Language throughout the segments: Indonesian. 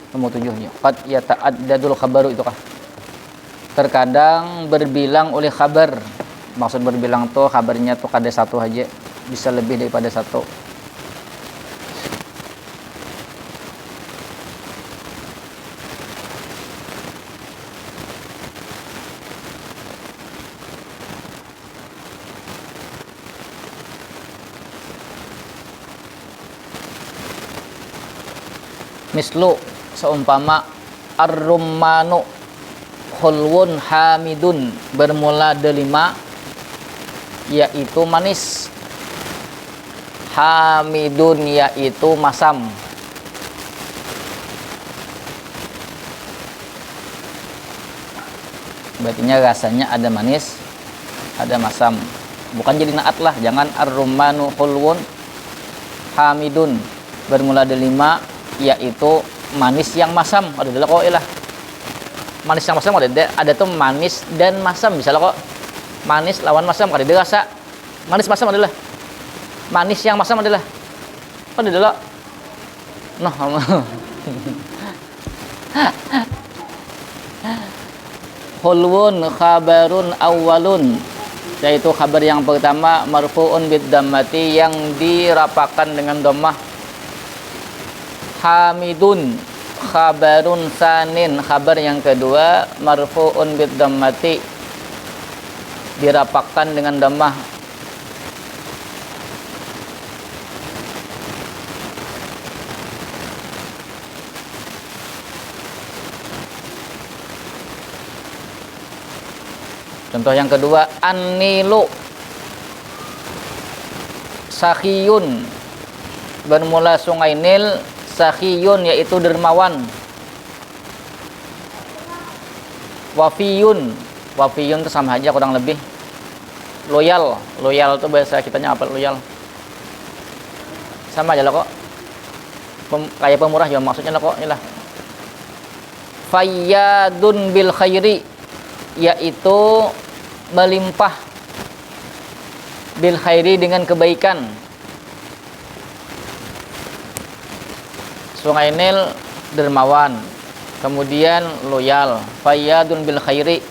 Nomor 7 ya. Qad yata'addadul khabaru itu kah? Terkadang berbilang oleh khabar. Maksud berbilang tuh kabarnya tuh kada satu aja, bisa lebih daripada satu. Mislu seumpama ar-rummanu khulwun hamidun bermula delima yaitu manis, hamidun yaitu masam. Berartinya rasanya ada manis, ada masam. Bukan jadi naat lah, jangan ar-rummanu khulwun hamidun bermula delima yaitu manis yang masam. Ada dulu kok ilah manis yang masam, ada tuh manis dan masam. Misalnya kok manis lawan masam, kada dirasa manis masam adalah manis yang masam adalah ada dulu noh. Khulwun khabarun awwalun yaitu kabar yang pertama marfu'un bid dammati yang dirapakan dengan dhammah. Hamidun khabarun sanin kabar yang kedua marfu'un bid dhammati dirapakkan dengan dhammah. Contoh yang kedua an-nilu sakhiyun bermula sungai Nil, sakhiyun yaitu dermawan. Wafiyun, wafiyun itu sama aja kurang lebih. Loyal, loyal itu bahasa kitanya apa loyal? Sama aja lah kok. Kayak pemurah juga maksudnya lah kok inilah. Fayyadun bil khairi yaitu melimpah, bil khairi dengan kebaikan. Sungai Nil dermawan, kemudian loyal. Fayyadun bil khairi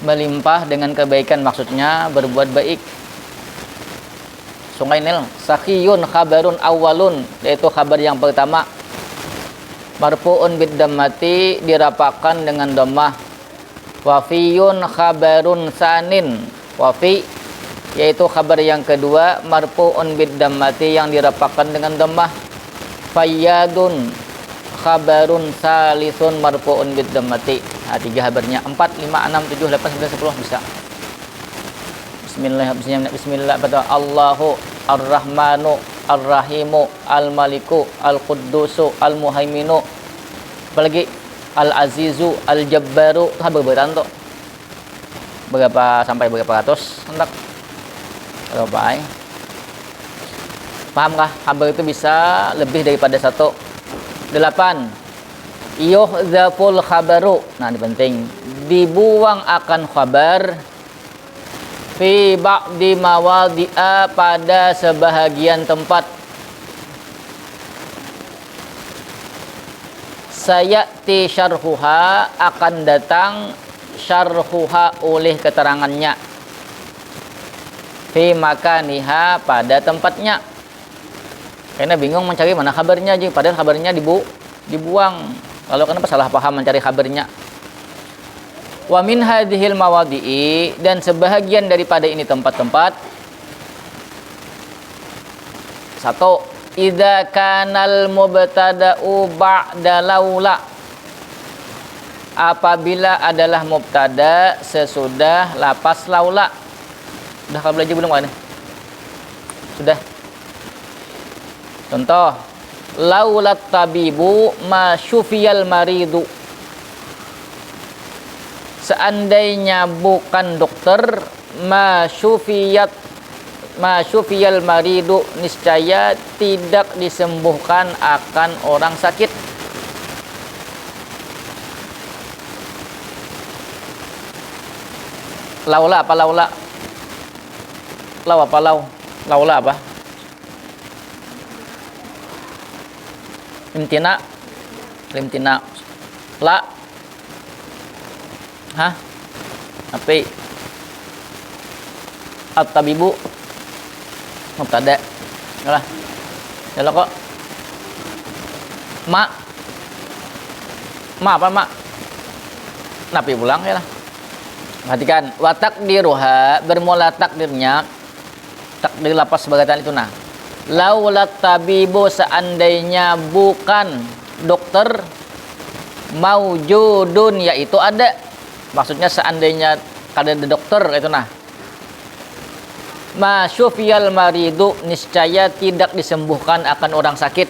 melimpah dengan kebaikan, maksudnya berbuat baik. Sungai Nil. Sakhiyun khabarun awalun yaitu kabar yang pertama marfu'un bid dhammati dirapakan dengan dhammah. Wafiyun khabarun sanin, wafi yaitu kabar yang kedua marfu'un bid dhammati yang dirapakan dengan dhammah. Fayyadun khabarun salisun marfu'un bid dhammati. Nah, 3 kabarnya 4, 5, 6, 7, 8, 9, 10 bisa. Bismillah. Allahu ar-Rahmanu ar-Rahimu al-Maliku al-Quddusu al-Muhaiminu. Apalagi al-Azizu al-Jabbaru. Itu berapa tuh? Berapa sampai berapa ratus? Hendak berapa? Pahamkah? Kabar itu bisa lebih daripada 1. 8. Yuhdzaful khabaru. Nah, ini penting. Dibuang akan khabar fi ba'di mawadhi'a pada sebahagian tempat. Sayati syarhuha akan datang syarhuha oleh keterangannya. Fi makaniha pada tempatnya. Karena bingung mencari mana kabarnya aja, padahal kabarnya dibuang. Kalau kenapa salah paham mencari kabarnya? Wa min hadhil mawadhi'i dan sebahagian daripada ini tempat-tempat. 1. Idza kanal mubtada'u ba'da laula. Apabila adalah mubtada sesudah lapas laula. Sudah kau belajar belum kan? Sudah. Contoh, laulat tabibu ma syufiyal maridu. Seandainya bukan dokter, ma syufiyal maridu, niscaya tidak disembuhkan akan orang sakit. Laula apa laula? Lau apa lau? Laula apa? Imtina limtina la hah tapi at-tabibu mubtada yalah yalah kok ma apa ma napi pulang yalah. Perhatikan wa takdiruha bermula takdirnya takdir lapas sebagaian itu nah laulat tabibu seandainya bukan dokter maujudun yaitu ada maksudnya seandainya ada dokter itu nah masyufiyal maridu niscaya tidak disembuhkan akan orang sakit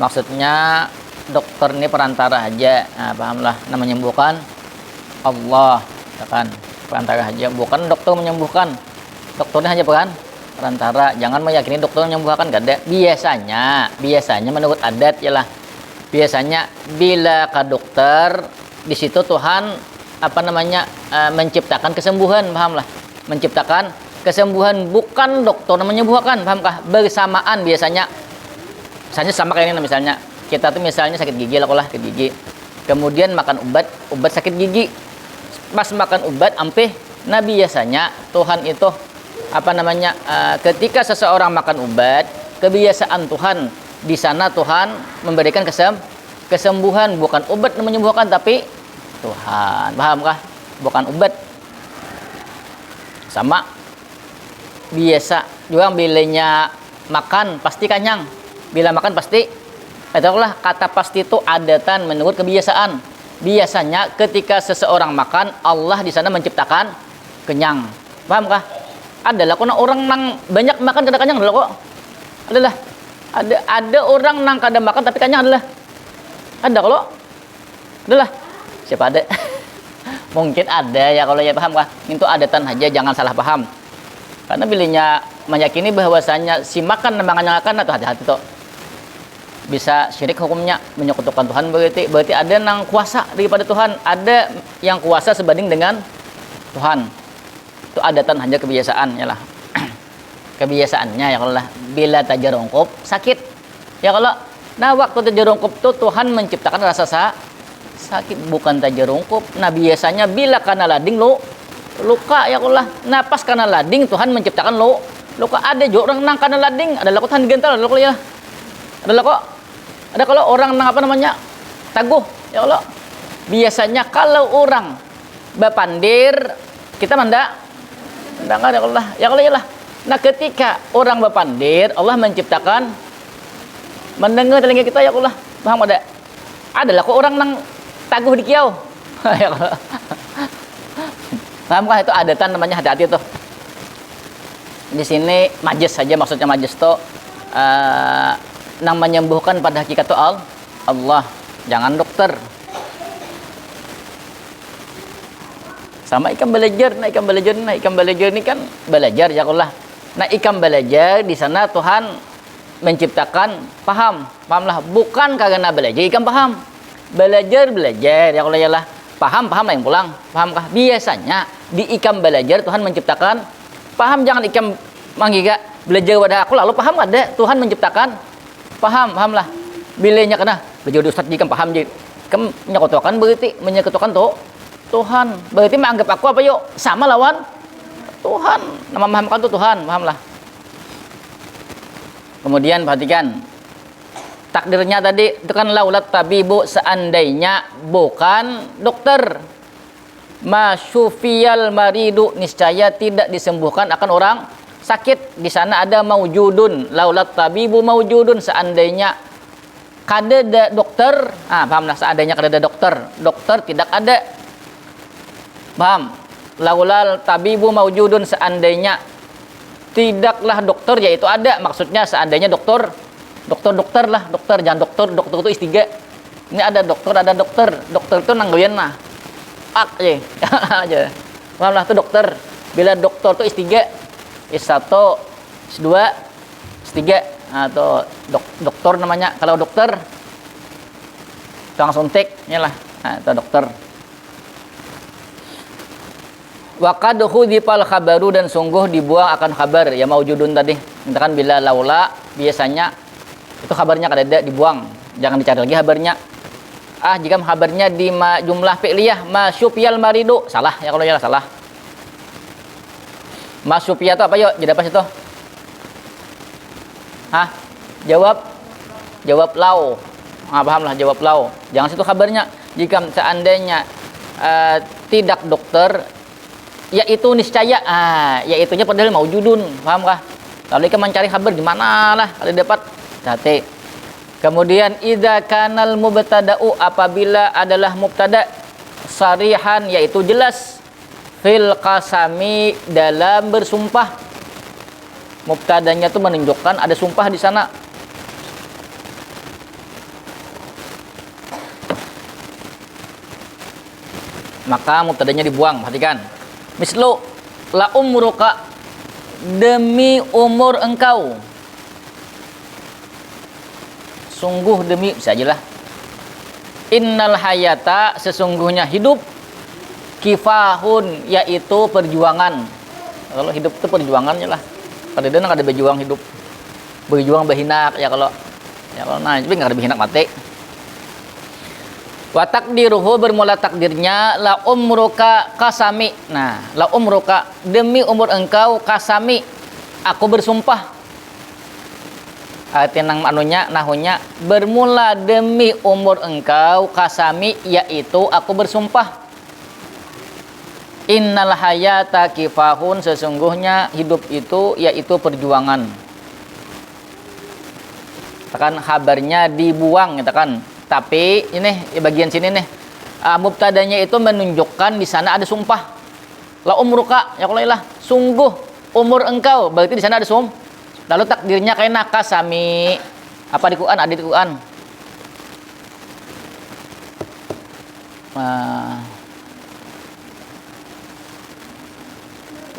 maksudnya dokter ini perantara aja nah, pahamlah nah menyembuhkan Allah kan perantara aja bukan dokter menyembuhkan dokternya hanya perantara jangan meyakini dokter menyembuhkan gak ada biasanya menurut adat yalah biasanya bila ke dokter di situ Tuhan menciptakan kesembuhan pahamlah menciptakan kesembuhan bukan dokter menyembuhkan pahamkah bersamaan biasanya sama kayak ini misalnya kita tuh misalnya sakit gigi lah sakit gigi kemudian makan obat sakit gigi pas makan obat ampeh nah biasanya Tuhan itu ketika seseorang makan obat kebiasaan Tuhan di sana Tuhan memberikan kesembuhan bukan obat menyembuhkan tapi Tuhan pahamkah bukan obat sama biasa juga bilanya makan pasti kenyang bila makan pasti itulah kata pasti itu adatan menurut kebiasaan biasanya ketika seseorang makan Allah di sana menciptakan kenyang pahamkah adalah kok orang nang banyak makan kada kenyang adalah kok adalah ada orang nang kada makan tapi kenyang adalah ada kalau adalah siapa ada mungkin ada ya kalau ya paham kah itu adatan aja jangan salah paham karena bilinya meyakini bahwasanya si makan menganyakan atau hati-hati tuh bisa syirik hukumnya menyekutukan Tuhan berarti ada nang kuasa daripada Tuhan ada yang kuasa sebanding dengan Tuhan itu adatan hanya kebiasaan ya lah kebiasaannya ya kalau lah bila tajarongkop sakit ya kalau nah waktu tajarongkop tuh Tuhan menciptakan rasa sakit bukan tajarongkop nah biasanya bila karena lading luka ya kalau lah nah pas karena lading Tuhan menciptakan luka ada juga orang nang karena lading adalah Tuhan digental adalah ya adalah kok ada kalau orang nang taguh ya Allah biasanya kalau orang bapandir kita manda enggak ada Allah ya Allah ya lah nah ketika orang bapandir Allah menciptakan mendengar telinga kita ya Allah paham ada adalah kok orang nang taguh di kiau ya Allah pahamkah itu adatan namanya hati-hati tuh di sini majis saja maksudnya majis tuh nang menyembuhkan pada hakikat itu Allah jangan dokter sama ikan belajar ikan belajar ini kan belajar ya Allah nah ikan belajar di sana Tuhan menciptakan pahamlah bukan karena belajar ikan paham belajar ya Allah ya lah paham lah yang pulang pahamkah biasanya di ikan belajar Tuhan menciptakan paham jangan ikan manggiga belajar pada aku lalu paham ada Tuhan menciptakan pahamlah bilanya kena belajar ustaz jika paham jadi kamu menyekutukan berarti menyekutukan Tuhan berarti menganggap aku apa yuk sama lawan Tuhan nama memahamkan tuh Tuhan pahamlah kemudian perhatikan takdirnya tadi itu kan laulat tabibu seandainya bukan dokter masyufiyal maridu niscaya tidak disembuhkan akan orang sakit di sana ada maujudun laulat tabibu maujudun seandainya kada dokter pahamlah seandainya kada dokter tidak ada paham laulal tabibu maujudun seandainya tidaklah dokter yaitu ada maksudnya seandainya dokter jangan dokter itu istiga ini ada dokter itu nanggoyan nah aja pahamlah itu dokter bila dokter itu istiga S1, S2, S3 atau dokter namanya kalau dokter tukang suntik inilah atau dokter waqad khudhifal khabaru dan sungguh dibuang akan kabar ya maujudun tadi mintakan bila laula biasanya itu kabarnya kada ada dibuang Jangan dicari lagi habarnya. Jika habarnya di jumlah fi'liyah masyufiyal maridu, salah ya kalau ya salah. Masyufiyah itu apa yuk? Jadi apa situ? Jawab lau. Pahamlah jawab lau. Jangan situ kabarnya. Jika seandainya tidak dokter, yaitu niscaya. Yaitunya padahal maujudun. Pahamkah? Lalu kita mencari kabar gimana lah kalau dapat. Hati. Kemudian idza kanal mubtada'u, apabila adalah mubtada sarihan, yaitu jelas, fil qasami, dalam bersumpah. Mubtadanya itu menunjukkan ada sumpah di sana. Maka mubtadanya dibuang. Perhatikan. Mislu la umruka, demi umur engkau. Sungguh demi, bisa aja lah. Innal hayata, sesungguhnya hidup, kifahun, yaitu perjuangan. Kalau hidup itu perjuangannya lah. Pada dia ada berjuang hidup, berjuang berhinak ya kalau nah, tapi nggak ada berhinak mati. Wa takdiruhu, bermula takdirnya la umruka kasami. Nah, la umruka, demi umur engkau, kasami, aku bersumpah. Tenang anunya, nahunya, bermula demi umur engkau, kasami, yaitu aku bersumpah. Innal hayata kifahun, sesungguhnya hidup itu yaitu perjuangan. Kan kabarnya dibuang, gitu kan. Tapi ini bagian sini nih, mubtadanya itu menunjukkan di sana ada sumpah. La umruka, ya kalau ilah, sungguh umur engkau, berarti di sana ada sumpah. Lalu takdirnya kayak nakasami. Apa di Quran? Ada di Quran.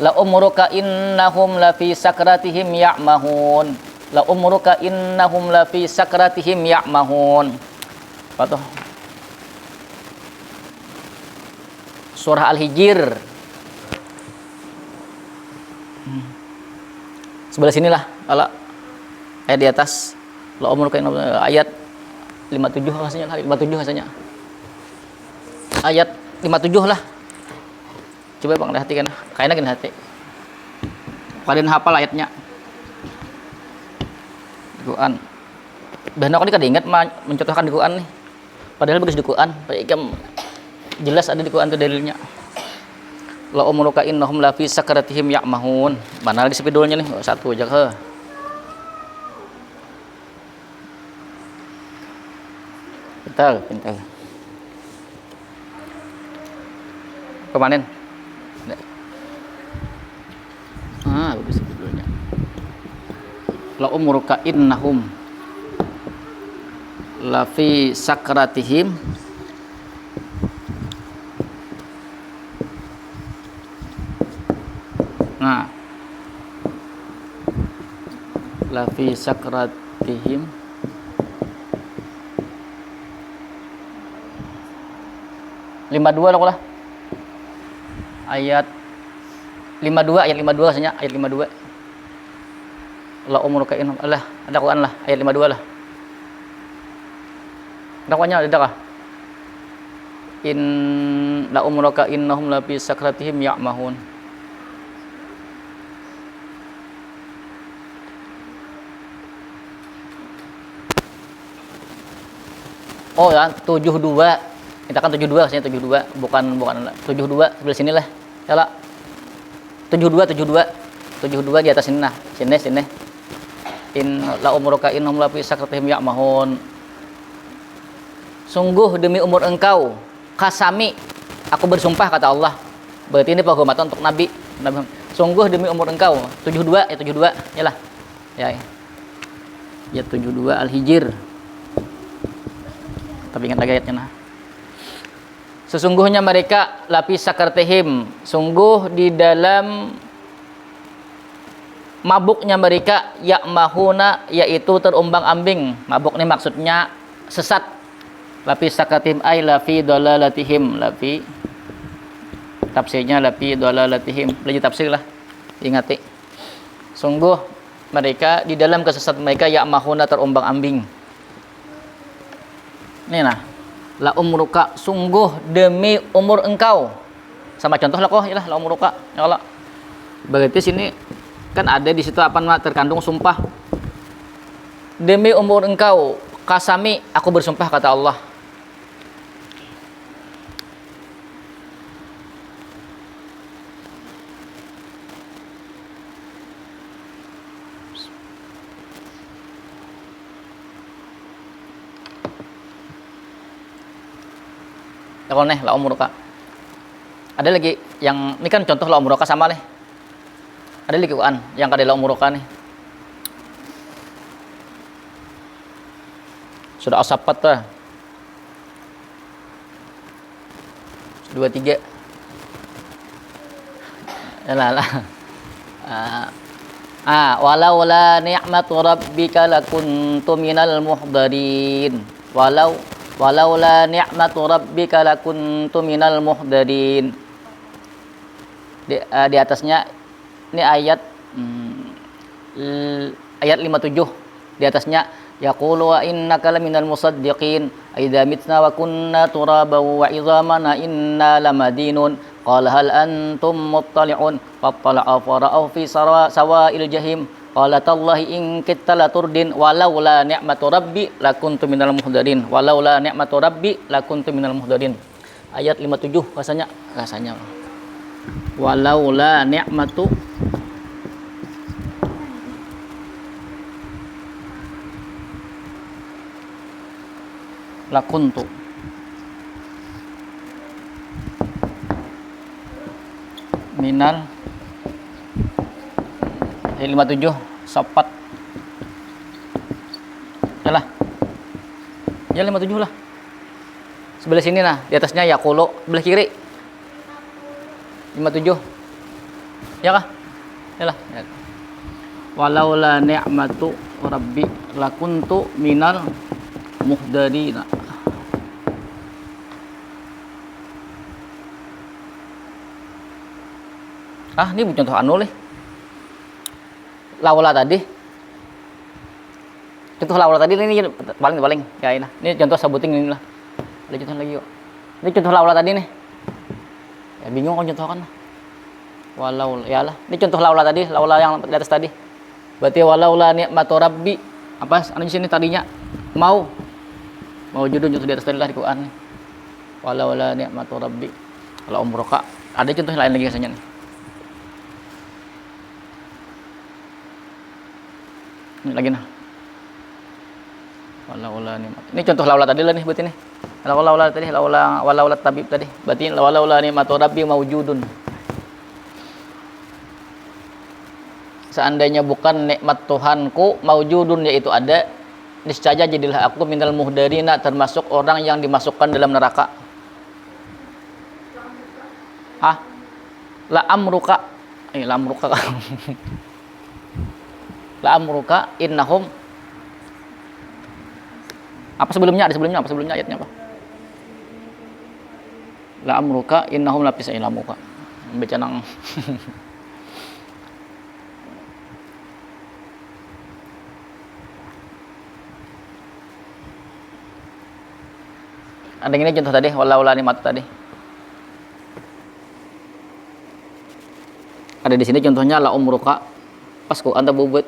La umruka innahum lafi sakratihim ya'mahun. La umruka innahum lafi sakratihim ya'mahun. Apa tuh? Surah Al-Hijr. Sebelah sinilah, kalau ayat di atas. La umruka ayat 57 rasanya, 57 rasanya. Ayat 57 lah. Coba Bang perhatikan, kayaknya gini hati. Kalian hafal ayatnya. Quran. Bahkan aku kada ingat mencontohkan di Quran nih. Padahal bagus di Quran. Jelas ada di Quran itu dalilnya. La umruka innahum la fi sakratihim ya'mahun. Mana lagi spidolnya nih? Satu aja ke. Pintar. Kemanin? Bagus spidolnya. La umruka innahum la fi sakratihim la fi sakratihim 52 lah ayat 52 rasanya, ayat 52. La umruka innahum, ada Quran lah, ayat 52 lah. Ada Qurannya, ada kah? La umruka innahum la fi sakratihim ya'mahun. Oh ya, 72. Kita kan 72 rasanya, 72, bukan 72 sebelah sini lah. Ya lah. 72 di atas sini nah. Sini. La umruka innahum la fi sakratihim ya'mahun. Sungguh demi umur engkau, kasami, aku bersumpah, kata Allah. Berarti ini penghormatan untuk Nabi. Sungguh demi umur engkau. 72 ya lah. Ya 72 Al-Hijr. Tapi ingat lagi ayatnya nah. Sesungguhnya mereka lapi sakartihim, sungguh di dalam mabuknya mereka, ya'mahuna, yaitu terombang-ambing. Mabuk ini maksudnya sesat. Lapi sakartihim ay lafi dalalatihim, lafi tafsirnya lafi dalalatihim. Belajar tafsir lah, ingati. Sungguh mereka di dalam kesesatan mereka, ya'mahuna, terombang-ambing. Ini nah, la umruka, sungguh demi umur engkau. Sama contoh lah kok, iyalah la umruka. Ya Allah. Berarti sini kan ada di situ apa namanya terkandung sumpah. Demi umur engkau, kasami, aku bersumpah kata Allah. Kalau nih la umruka. Ada lagi yang ini kan contoh la umruka sama nih. Ada lagi Quran yang kada la umruka nih. Sudah asapat tuh. 23. Lah. Walau la ni'matu rabbika lakuntu minal muhdarin. Walau la ni'matu rabbika lakuntu minal muhdarin. Di atasnya ini ayat ayat 57. Di atasnya yaqulu wa innaka laminal musaddiqin aidza mitna wa kunna turaban wa idhamana inna lamadinun qala hal antum muttali'un fattala'a fara'ahu fi sawa'il jahim qala tallahi in kitta laturdin walau la ni'matu rabbi lakuntu minal muhdarin walau la ni'matu rabbi lakuntu minal muhdarin. Ayat 57 rasanya walau la ni'matu lakuntu minal 57 sopat yalah ya 57 lah sebelah sini nah di atasnya yaqulu sebelah kiri 57 ya kah yalah ya. Walau la ni'matu rabbi lakuntu minal muhdarina. Ini contoh anu nih. Laula tadi. Contoh laula tadi ini paling ya ini. Ini contoh sebutin ini lah. Ada contoh lagi yuk. Ini contoh laula tadi nih. Ya bingung kan contoh kan. Walau ya lah. Ini contoh laula tadi, laula yang di atas tadi. Berarti walau la ni'matu rabbi. Apa anu di sini tadinya? Mau judul contoh di atas tadi lah di Quran. Walau la ni'matu rabbi. Kalau umroka ada contoh lain lagi rasanya nih. Ini lagi nah. Walaula nikmat. Ini contoh laula tadi lah nih berarti nih. Laula tadi walaula tabib tadi. Berarti walaula nikmatu rabbi maujudun. Seandainya bukan nikmat Tuhanku maujudun yaitu ada, niscaya jadilah aku minal muhdarina termasuk orang yang dimasukkan dalam neraka. La amruka. La amruka. La amruka innahum apa sebelumnya? Ada sebelumnya apa? Sebelumnya ayatnya apa? La amruka innahum lapis ilamuka. Baca nang. Ada ini contoh tadi walaula nikmat tadi. Ada di sini contohnya la umruka. Pas kok anta bubut.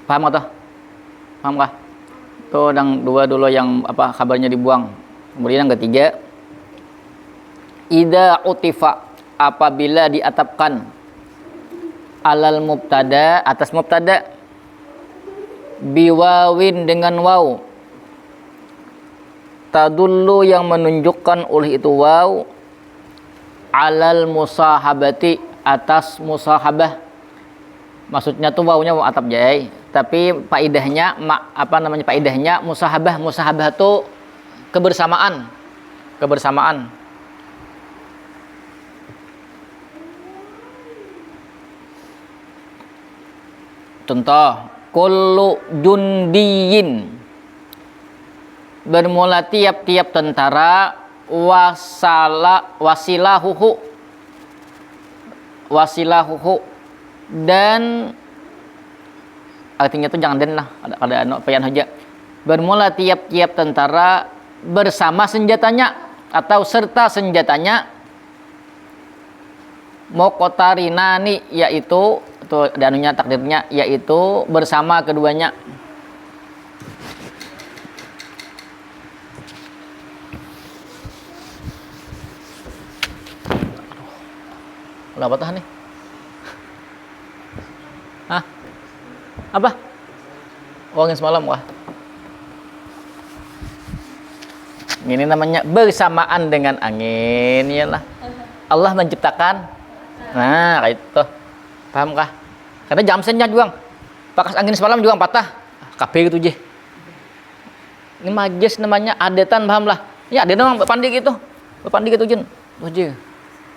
Paham atau? Paham kah? Itu yang dua dulu yang apa kabarnya dibuang. Kemudian yang ketiga, idza utifa apabila diatapkan alal mubtada atas mubtada biwawin dengan waw tadullu yang menunjukkan oleh itu waw alal musahabati atas musahabah. Maksudnya tuh wawunya waw atap jai, tapi faidahnya faidahnya musahabah itu kebersamaan Contoh, kullu jundiyin, bermula tiap-tiap tentara, wasilahuhu, dan artinya itu jangan den lah, ada payan aja. Bermula tiap-tiap tentara bersama senjatanya atau serta senjatanya, mokotarinani, yaitu itu ada anunya takdirnya, yaitu bersama keduanya. Apa tahan nih? Hah? Apa? Angin semalam wah. Ini namanya bersamaan dengan angin, iyalah. Allah menciptakan. Nah, kayak itu. Paham kah? Karena jamsennya juga. Pakas angin semalam juga patah. Kabeh gitu je. Ini majlis namanya adetan, paham lah. Ya, ada orang berpandi gitu. Berpandi gitu jen. Tuh je.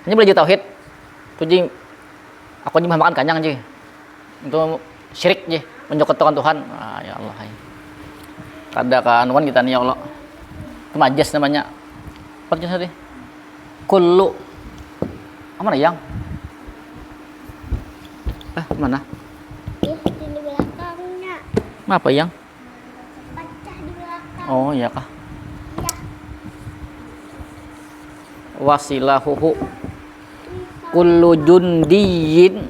Ini belajar tauhid. Tuh je. Aku aja makan kanyang je. Itu syirik je, menyekutukan Tuhan. Ah, ya Allah. Kada kaanuan kita nih ya Allah. Itu majlis namanya. Apa jenis tadi? Kullu. Mana yang? Mana? Di belakangnya. Apa yang? Pecah di belakang. Oh, iya kah? Ya. Wasilahuhu kullu jundiyin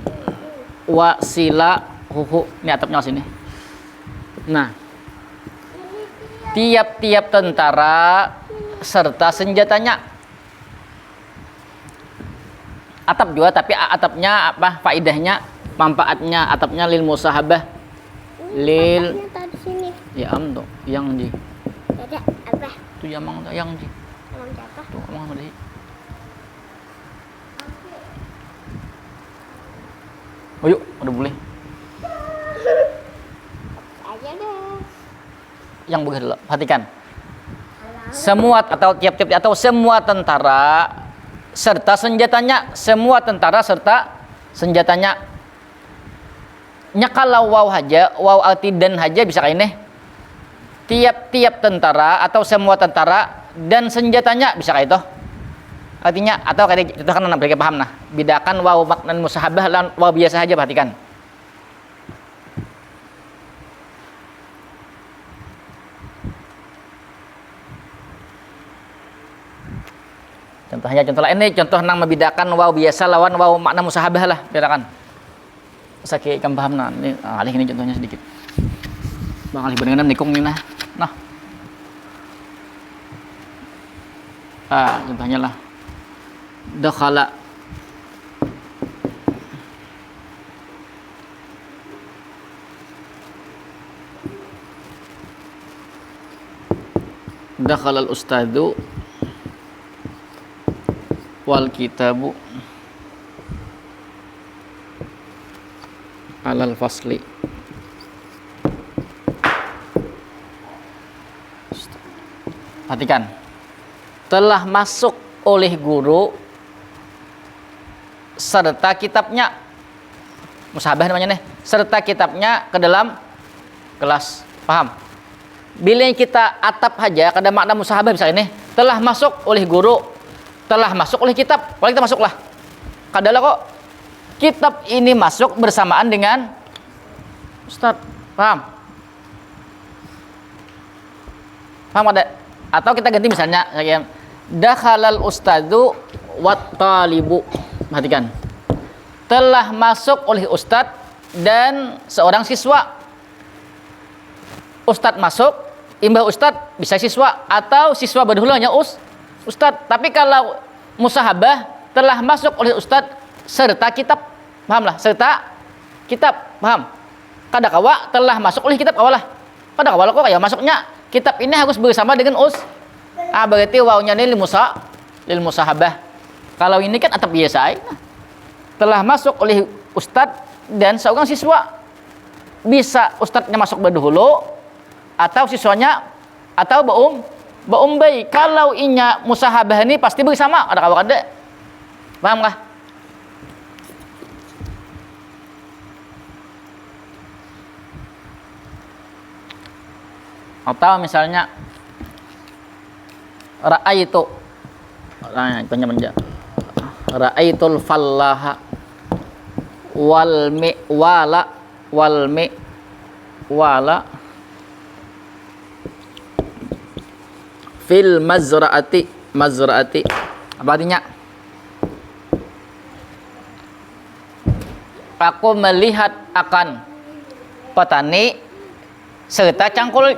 wasilahuhu. Ini atapnya sini. Nah, tiap-tiap tentara serta senjatanya. Atap juga, tapi atapnya apa? Faidahnya, manfaatnya atapnya lil musahabah. Lil Tadi sini. ya tuh yang di. Ada apa? Tuh yang di. Emang siapa? Tuh emang di. Oh yuk, udah boleh. Aja deh. Yang begitu dulu, perhatikan. Semua atau tiap-tiap atau semua tentara serta senjatanya, semua tentara serta senjatanya. Nya kalau waw haja, waw altidan haja bisa kayak ini. Tiap-tiap tentara atau semua tentara dan senjatanya bisa kayak itu. Artinya atau kayak itu kan mereka paham nah. Bedakan waw maknan musahabah dan waw biasa saja, perhatikan. Contohnya contoh lain ini contoh nang membedakan waw biasa lawan waw makna musahabah lah, bedakan. Sakit ikan paham nah. Ini alih ini contohnya sedikit. Bang alih bandingan nikung ini nah. Nah. Contohnya lah. Dakhala dakhala al-ustadu wal kitabu alal fasli. Perhatikan. Telah masuk oleh guru serta kitabnya, musahabah namanya nih, serta kitabnya ke dalam kelas. Paham? Bila kita atap saja kada makna musahabah bisa ini. Telah masuk oleh guru, telah masuk oleh kitab. Kalau kita masuklah. Kadalah kok kitab ini masuk bersamaan dengan ustaz. Paham? Paham ada? Atau kita ganti misalnya kayak dakhalal ustadzu wat talibu. Perhatikan. Telah masuk oleh ustaz dan seorang siswa. Ustaz masuk, imbah ustaz bisa siswa atau siswa berdahulunya ustaz. Tapi kalau musahabah telah masuk oleh ustaz serta kitab, pahamlah, serta kitab, paham? Kada kawa telah masuk oleh kitab kawalah. Kada kawa kok kayak masuknya kitab ini harus bersama dengan berarti wawnya ini lil musahabah. Kalau ini kan atap biasa. Telah masuk oleh ustaz dan seorang siswa. Bisa ustaznya masuk berdahulu atau siswanya atau baumbai. Kalau inya musahabah ini pasti bersama, ada kawan kada. Paham kah? Atau misalnya ra'aitu, nah panjang-panjang, ra'aitul fallaha wal mi'wala fil mazra'ati. Apa artinya? Aku melihat akan petani serta cangkul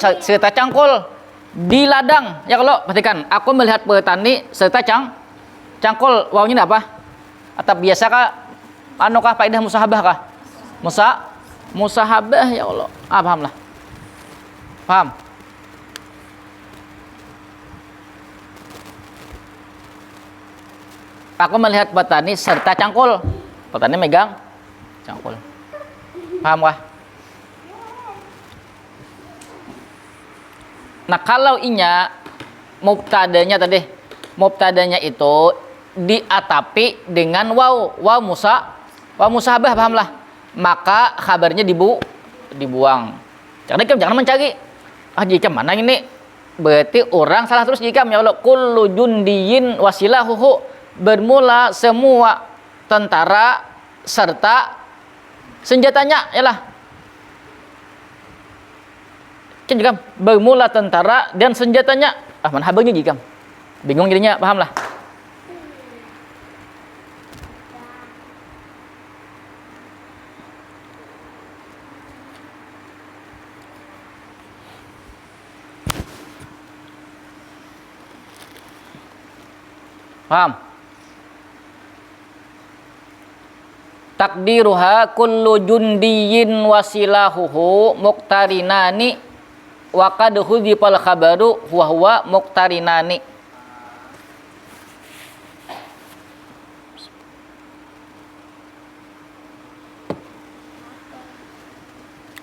di ladang. Ya kalau perhatikan, aku melihat petani serta cangkul. Wawnya apa? Atau biasakah anukah faedah musahabah kah? Musahabah, ya Allah. Paham lah. Paham? Aku melihat petani serta cangkul. Petani megang cangkul. Paham kah? Nah, kalau inya mubtadanya itu diatapi dengan waw musahabah, pahamlah. Maka kabarnya dibuang. Jangan mencari. Jika mana ini? Berarti orang salah terus jika ya Allah. Kullu jundiyin wasilahuhu, bermula semua tentara serta senjatanya, yalah. Kan juga bermula tentara dan senjatanya. Mana habarnya jika? Bingung jadinya, pahamlah. Paham? Takdiruha kullu jundiyin wasilahuhu muqtarinani wa qad hudhifal khabaru wa huwa muqtarinani.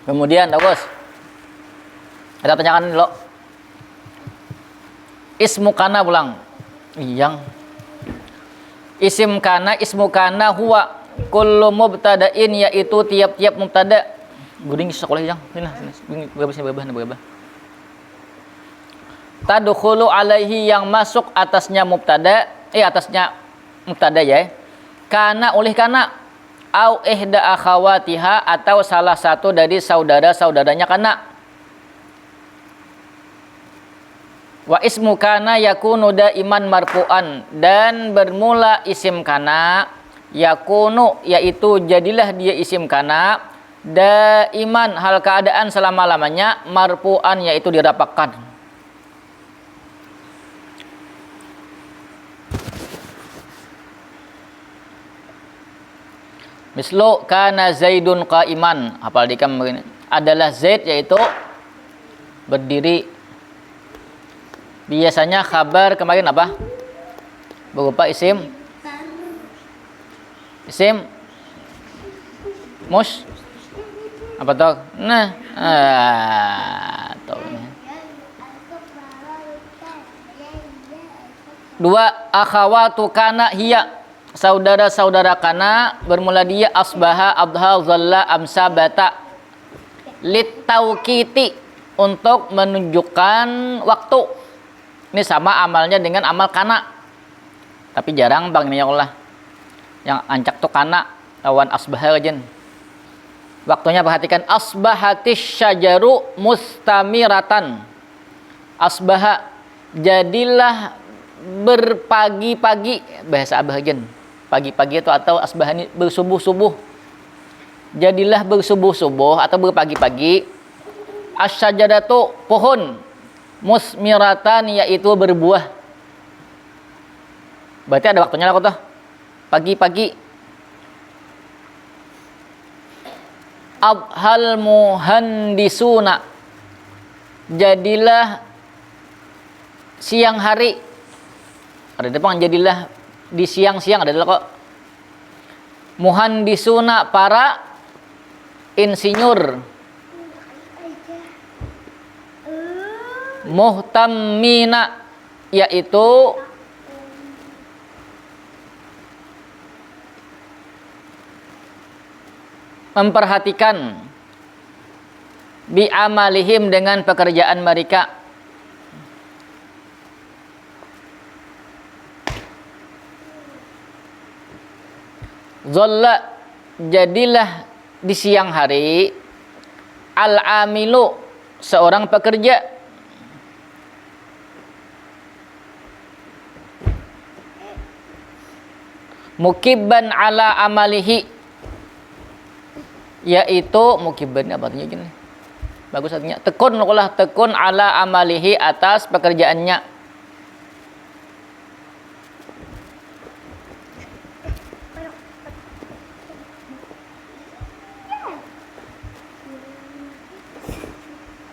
Kemudian bagus. Ada tanyakan dulu. Ismu kana pulang. Yang ismu kana huwa kullu mubtada'in, yaitu tiap-tiap mubtada. Guding sekolah yang sini berubah. Tadkhulu alaihi, yang masuk atasnya mubtada ya. Kana oleh kana, au ihda akhawatiha, atau salah satu dari saudara-saudaranya kana. Wa ismu kana yakunu daiman marfu'an, dan bermula isim kana yakunu, yaitu jadilah dia isim kana daiman, hal keadaan selama-lamanya, marfu'an, yaitu dirapakkan. Mislu kana zaidun qaiman, hafal dikam begini. Adalah Zaid, yaitu berdiri. Biasanya khabar kemarin apa? Berupa isim mus apa tuh? Dua, akhawatu kana hiya, saudara-saudara kana bermula dia asbaha, abha, zalla, amsa, bata, litauqiti, untuk menunjukkan waktu. Ini sama amalnya dengan amal kana, tapi jarang bang ini ya Allah. Yang ancak tuh kana lawan asbaha aja. Waktunya perhatikan, asbahatis syajaru mustamiratan. Asbaha, jadilah berpagi-pagi, bahasa abahajan. Pagi-pagi itu atau asbahani bersubuh-subuh. Jadilah bersubuh-subuh atau berpagi-pagi. Asyajaratu, pohon, musmiratan, yaitu berbuah. Berarti ada waktunya lah kok, pagi-pagi. Abhal muhandisuna, jadilah siang hari. Ada depan, jadilah di siang-siang, ada kok. Muhandisuna, para insinyur. Muhtammina, yaitu memperhatikan bi amalihim dengan pekerjaan mereka. Zolla, jadilah di siang hari al-amilu, seorang pekerja, mukibban ala amalihi, yaitu mukibban apa artinya gini? Bagus artinya. Tekun ala amalihi, atas pekerjaannya.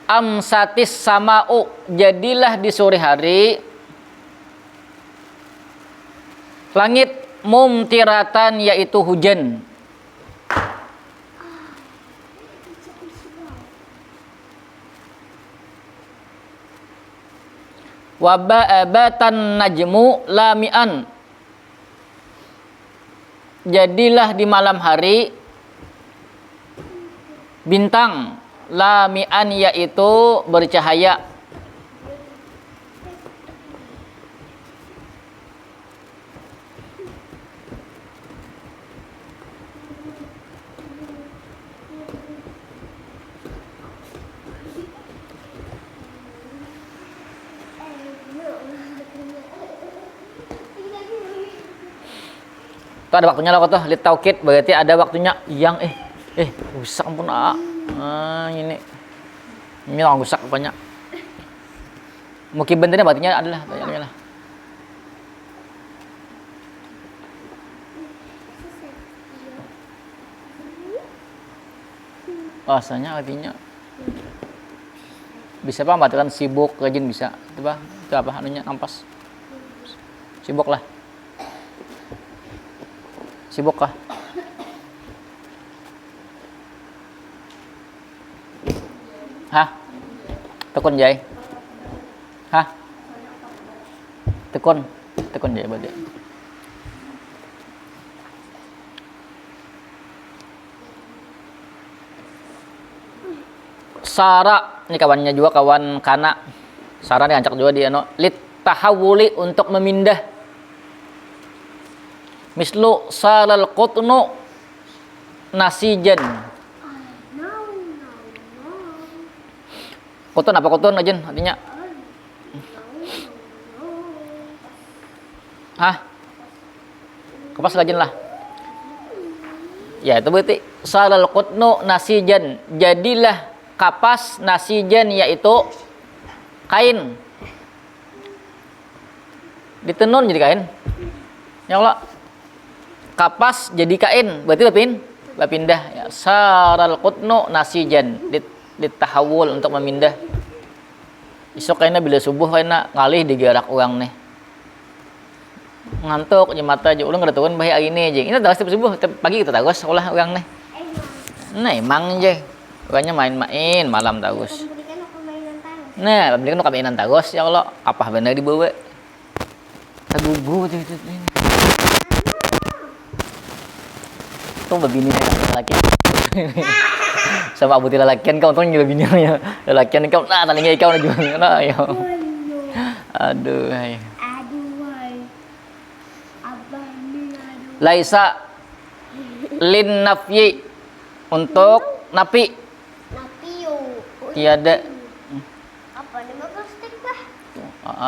Amsatis sama'u, jadilah di sore hari langit mumtiratan, yaitu hujan. Wabatan najmu lamian, jadilah di malam hari bintang lamian, yaitu bercahaya. Itu ada waktunya lah tuh, lit taukid, berarti ada waktunya yang rusak ampun ini orang rusak banyak. Mungkin bentuknya berartinya adalah tanya lah. Bahasanya artinya bisa apa membatalkan sibuk, rajin bisa. Coba itu apa anunya, ampas. Sibuk lah. Sibuk kah? Hah? Tekun jay? Hah? Tekun jay berarti. Sara, ini kawannya juga, kawan Kana. Sara nih ancak juga dia lit tahawuli, untuk memindah. Mislu salal qutnu nasijan. Qutun apa qutun aja artinya? Hah? Kapas lagi lah. Ya itu berarti salal qutnu nasijan, jadilah kapas nasijan, yaitu kain. Ditenun jadi kain. Ya Allah. Kapas jadi kain, berarti berpindah. Ya, saral qutnu nasijan, ditahawul, untuk memindah. Isok kayaknya bila subuh kayaknya ngalih digerak orang nih. Ngantuk di mata aja, ulang ngeretukan bahaya ini aja. Ini tahu setiap subuh, pagi kita tahu sekolah orang nih. Nah emang aja, orangnya main-main malam tahu. Nah, belikan kami mainan tahu, ya Allah, apa benar dibawa? Tagugu itu. Tuh babini laki sama abu tila lakian kau tuh juga bini ya lakian kau talingnya kau na juga na ya aduh laisa lin nafyi, untuk napi tiada apa nih plastik bah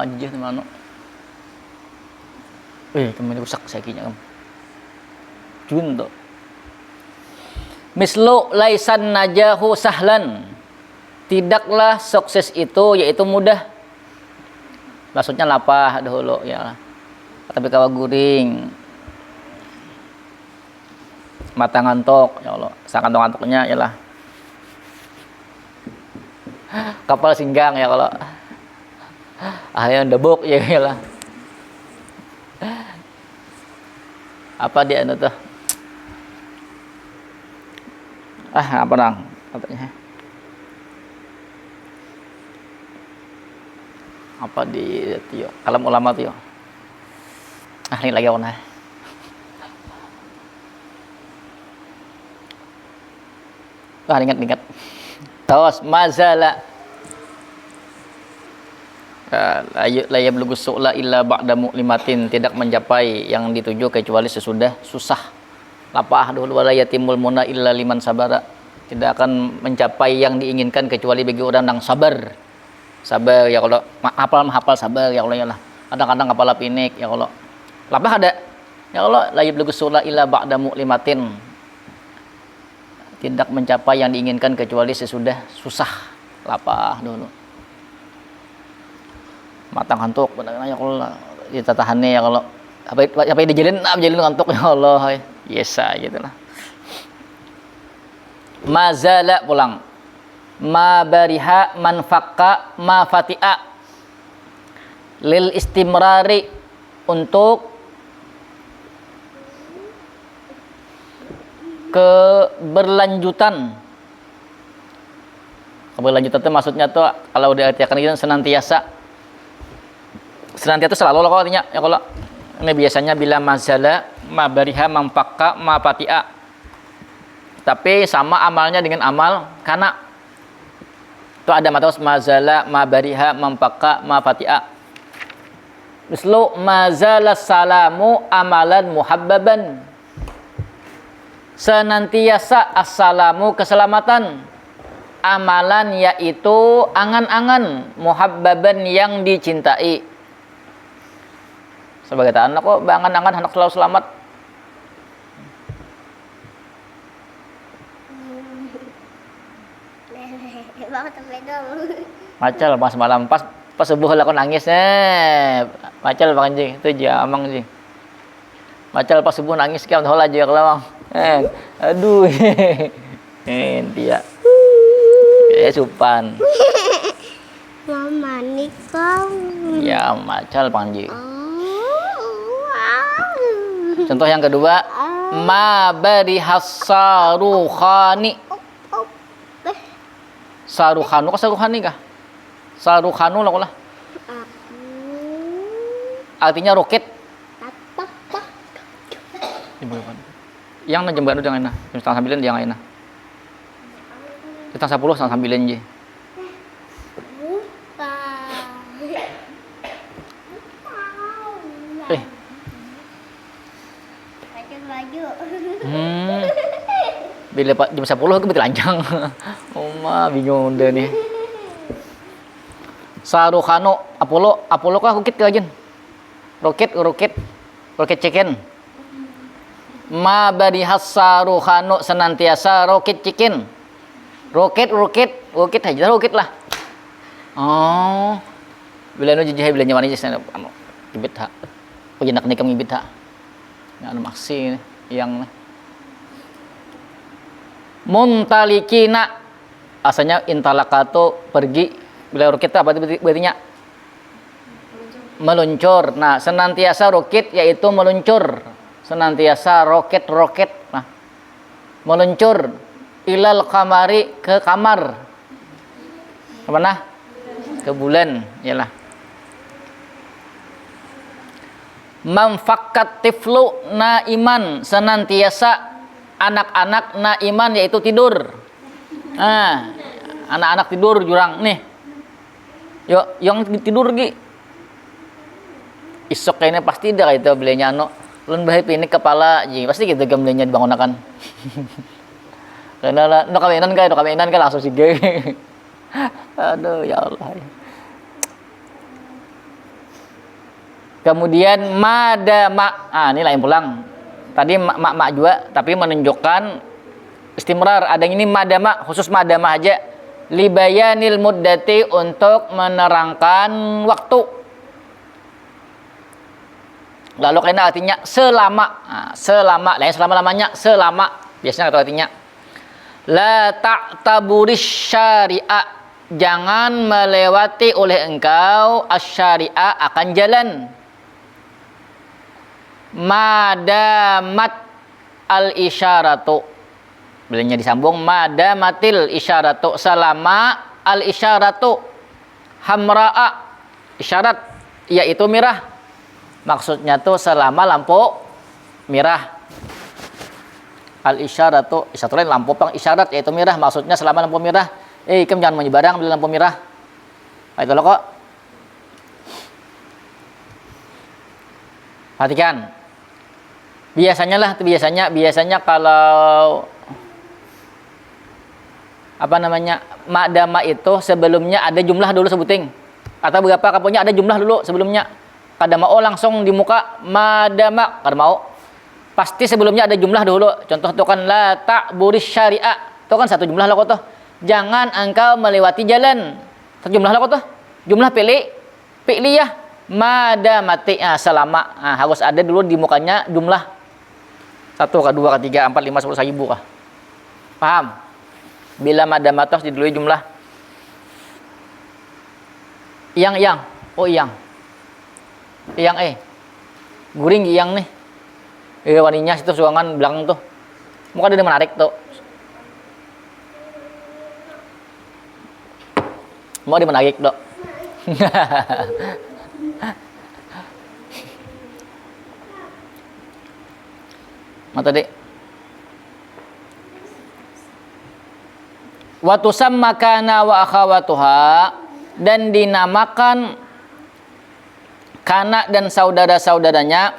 aja mana kemana rusak sakinya jun tuh. Mislu laisan najahu sahlan, tidaklah sukses itu, yaitu mudah. Maksudnya lapah dahulu ya. Tapi kawa guring. Mata ngantuk ya Allah. Sang ngantuknya yalah. Kapal singgang ya Allah. Ayam debuk ya lah. Apa dia itu tuh? Apa nang katanya? Apa di tio? Kalam ulama tio. Ini lagi apa? Ingat. Terus mazala la yablughu su'la illa ba'da mu'limatin, tidak mencapai yang dituju kecuali sesudah susah. Lapah dulu wala yatimul muna illa liman sabara, tidak akan mencapai yang diinginkan kecuali bagi orang yang sabar. Sabar ya Allah, hafal sabar ya Allah ya Allah. Kadang-kadang kepala pinik ya Allah. Lapah ada ya Allah, la yablughu su'la illa ba'da mu'limatin, tidak mencapai yang diinginkan kecuali sesudah susah. Lapah dulu. Matang ngantuk benar ya Allah, kita tahannya ya kalau apa dijalin ngantuk ya Allah, biasa gitu lah. Mazala pulang, ma bariha man fakka ma fati'a, lil istimrari, untuk keberlanjutan itu maksudnya tuh kalau diartikan itu senantiasa selalu lah artinya ya kalau ini biasanya bila mazala ma bariha man fakka ma fati'a, tapi sama amalnya dengan amal kana itu ada matos mazala ma bariha man fakka ma fati'a. Mislu mazala salamu amalan muhabbaban, senantiasa assalamu keselamatan, amalan yaitu angan-angan, muhabbaban yang dicintai. Sebagai anak kok angan-angan anak selalu selamat. Macal pas malam pas subuh lah aku nangis macal bang ji itu jamang ji. Macal pas subuh nangis kan hola aja kalau aduh dia supan. Mama nikah. Ya macal bang ji. Contoh yang kedua, ma barihas sarukhani. Sarukhanu kah sarukhani kah? Sarukhanu lah. Artinya roket. Yang na jembat jangan na. Jam 9:30 jangan na. Jam 10 9:30 je. Bila jam 10 aku betul lanjang. Oma bingung deh nih. Sarukhano Apollo kah roket lagi? Roket chicken. Ma barihas sarukhano, senantiasa roket chicken. Roket aja roket lah. Oh. Bila nu jijih bila nyawani jis ibit ha. Paginak ni kami ibit ha. Nga maksi yang muntalikina, asalnya intalakato pergi, bila roket apa berarti meluncur. Nah, senantiasa roket yaitu meluncur, senantiasa roket. Nah, meluncur ilal kamari, ke kamar, kemana? Ke bulan, yalah. Mamfakat tiflu naiman, senantiasa anak-anak naiman yaitu tidur. Anak-anak tidur jurang nih. Yo, yang tidur gi. Isok kayaknya pasti dah itu belinya lun bahaya ini kepala ji, pasti gitu belinya dibangunakan. Karena no kaminan kan langsung sige. Aduh ya Allah. Kemudian madama, ini lain pulang. Tadi mak juga, tapi menunjukkan istimrar. Ada yang ini madama, khusus madama aja. Libayanil muddati, untuk menerangkan waktu. Lalu kena artinya selama. Selama, lain selama-lamanya, selama. Biasanya atau artinya la ta'taburis syari'a, jangan melewati oleh engkau asy-syari'a, akan jalan. Madamat al-isyaratu, bilanya disambung madamatil isyaratu, selama al-isyaratu hamra'a, isyarat yaitu merah, maksudnya tuh selama lampu merah. Al-isyaratu, isyaratu lain lampu pang isyarat yaitu merah, maksudnya selama lampu merah. Kamu jangan menyebarang di lampu merah. Itu loh kok. Perhatikan. Biasanya kalau madama itu sebelumnya ada jumlah dulu sebuting. Atau berapa kapunya ada jumlah dulu sebelumnya. Kadamao langsung di muka madama kadamao. Pasti sebelumnya ada jumlah dulu. Contoh tuh kan la ta'buris syari'a. Itu kan satu jumlah lah kok tuh. Jangan engkau melewati jalan. Satu jumlah lah kok tuh. Jumlah fi'liyah madamati selama. Harus ada dulu di mukanya jumlah 1, 2, 3, 4, 5, 10, 1000 kah. Paham? Bila madamatos didului jumlah iyang. Guring iyang nih. Waninya situ suangan belakang tuh. Muka dia menarik tuh. Mau dia menarik tuh. Mata dek. Wa tusamma kana wa akhawatuha, dan dinamakan kana dan saudara-saudaranya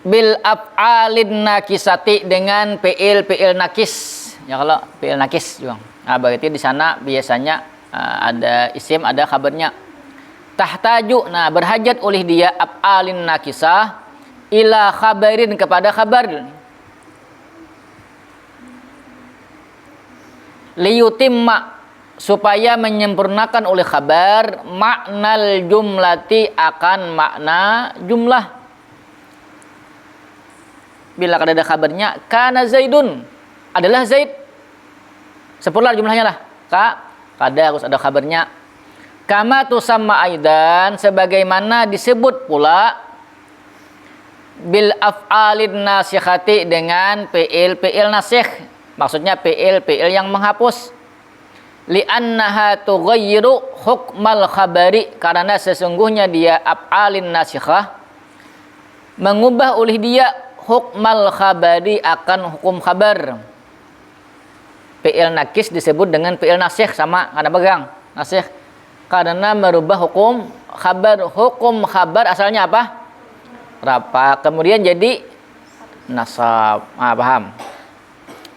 bil af'alin nakisati, dengan fi'il nakis. Ya kalau fi'il nakis juga. Berarti di sana biasanya ada isim, ada khabarnya. Tahtaju, berhajat oleh dia af'alin nakisah ila khabarin, kepada khabar. Liyutimma, supaya menyempurnakan oleh khabar maknal jumlati, akan makna jumlah. Bila ada khabarnya kana zaidun, adalah zaid, sempurna jumlahnya lah. Kada harus ada khabarnya. Kama tusamma aidan, sebagaimana disebut pula bil af'alin nasikhati, dengan fi'il nasikh. Maksudnya fi'il yang menghapus. Li'annaha tughayyiru hukmal khabari, karena sesungguhnya dia af'alin nasikhah mengubah oleh dia hukmal khabari, akan hukum khabar. Fi'il nakis disebut dengan fi'il nasikh, sama karena pegang nasikh, karena merubah hukum khabar. Hukum khabar asalnya apa? Rafa, kemudian jadi nasab. Paham?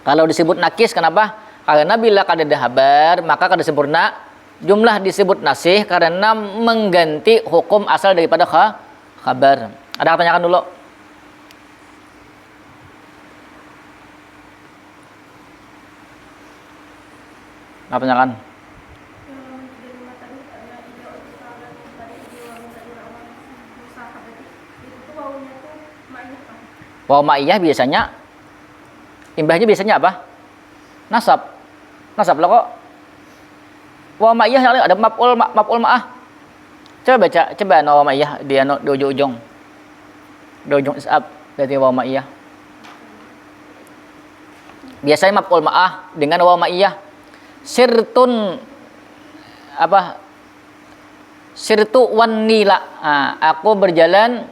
Kalau disebut nakis, kenapa? Karena bila kada ada khabar, maka kada sempurna jumlah. Disebut nasih karena mengganti hukum asal daripada khabar. Ada yang tanyakan dulu? Apa tanyakan? Waw ma'iyah biasanya imbahnya biasanya apa? Nasab lah kok. Waw ma'iyah ada maf'ul ma'ah. Coba baca, waw ma'iyah di ujung isab dari waw ma'iyah. Biasanya maf'ul ma'ah dengan waw ma'iyah. Sirtun sirtu wan nila. Aku berjalan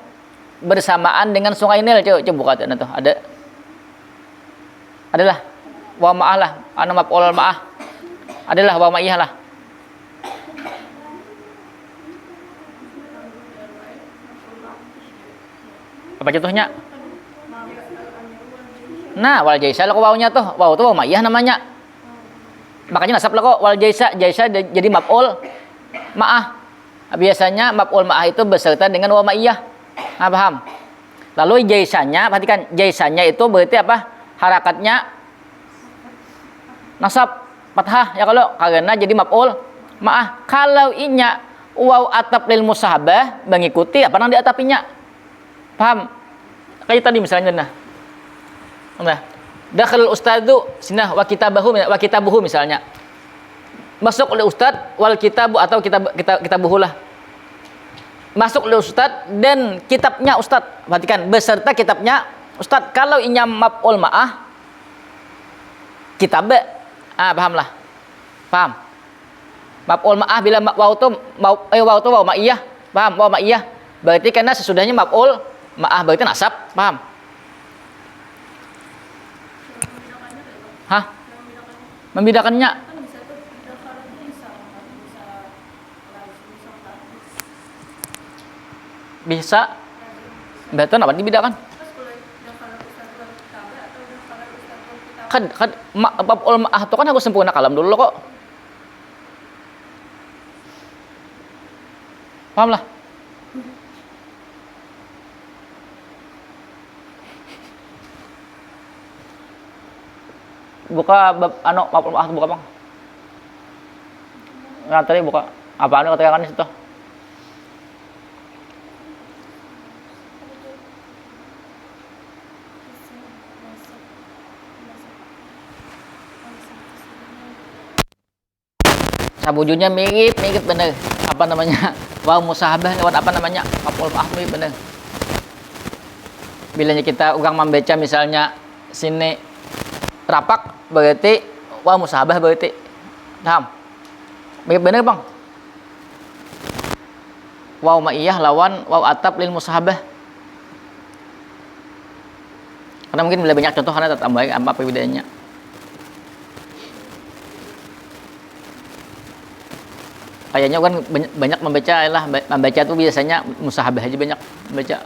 bersamaan dengan sungai Nil. Coba buka tuh, adalah wa ma'ah lah, maf'ul ma'ah adalah wa ma'iyah lah. Apa contohnya? Wal jaisa lah kok wawnya tuh. Waw tuh wa ma'iyah namanya. Makanya nasab lah kok wal jaisa jadi maf'ul ma'ah. Biasanya maf'ul ma'ah itu beserta dengan wa ma'iyah. Paham? Lalu jaisanya, perhatikan, jaisanya itu berarti apa? Harakatnya nasab fathah ya, kalau karena jadi maf'ul ma'ah. Kalau inya waw atap lil musahabah, mengikuti apa nang diatapinya. Paham? Kayak tadi misalnya dakhal ustadzu sinah wa kitabuhu misalnya. Masuk oleh ustad wal kitabu, atau kitabuhu lah. Masuk oleh ustad dan kitabnya ustad. Perhatikan, beserta kitabnya ustad. Kalau inya maf'ul ma'ah kitab, paham lah. Paham? Maf'ul ma'ah bila waw tu waw ma'iyah. Paham? Waw ma'iyah. Berarti karena sesudahnya maf'ul ma'ah berarti nasab. Paham? Hah? Membedakannya? Bisa. Betul apa dibedakan? Kan maf'ul ma'ah itu kan harus sempurna kalam dulu kok. Paham lah? Buka maf'ul ma'ah buka bang. Nah, tadi buka apa anu katakan di situ? Sabujurnya mirip bener. Apa namanya? Waw musahabah lewat apa namanya? Maf'ul ma'ah mirip bener. Bilanya kita orang membaca misalnya sini rapak berarti waw musahabah berarti. Paham? Mirip bener bang. Waw ma'iyah lawan waw atap lil musahabah. Karena mungkin bila banyak contoh karena tambah apa perbedaannya. Kayaknya kan banyak membaca lah, membaca tuh biasanya musahabah aja banyak membaca.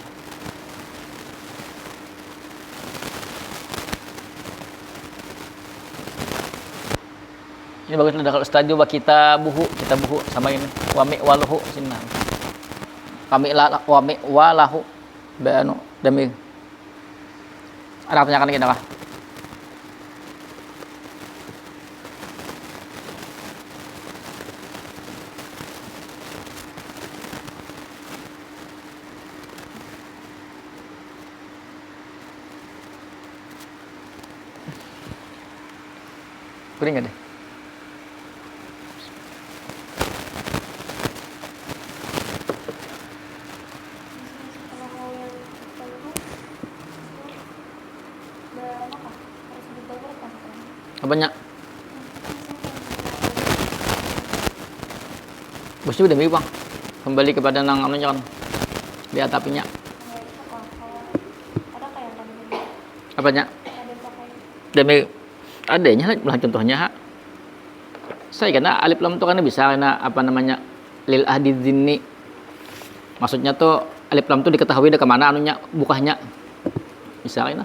Ini bagus kalau ustadz coba kita buhu sama ini wami walahu sini. Kami wami walahu banu demi. Ada pertanyaan kita kah? Kuring nggak deh? Apanya? Bosnya udah mirip bang. Kembali kepada nang anunya kan di atapinya. Apanya? Udah mirip. Adanya lah contohnya ha. Saya karena alif lam itu kan bisa karena apa namanya lil ahdi dzinni. Maksudnya tuh alif lam itu diketahui dari kemana anunya bukahnya. Misalnya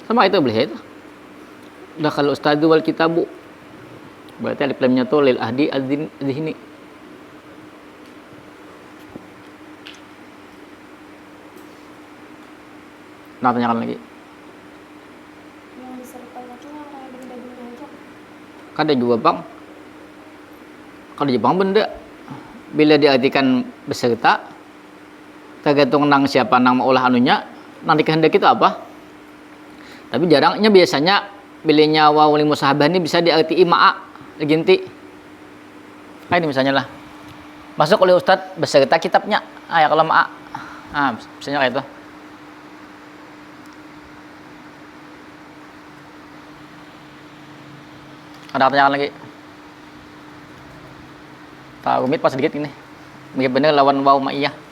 sama itu boleh itu. Udah kalau ustadz wal kitabu berarti alif lamnya tuh lil ahdi adzini. Nah tanyakan lagi. Yang disertai itu yang kayak benda-benda aja. Kada juga bang. Kalau Jepang benda bila diartikan beserta tergantung nang siapa nang maulah anunya nanti kehendak itu apa. Tapi jarangnya biasanya bilanya waw lil musahabah ini bisa diarti ma'a ginti. Ini misalnya lah. Masuk oleh ustadz beserta kitabnya. Ya kalau ma'a. Misalnya kayak itu. Ada pertanyaan lagi? Tak rumit pas sedikit ini. Mirip bener lawan waw ma'iyah.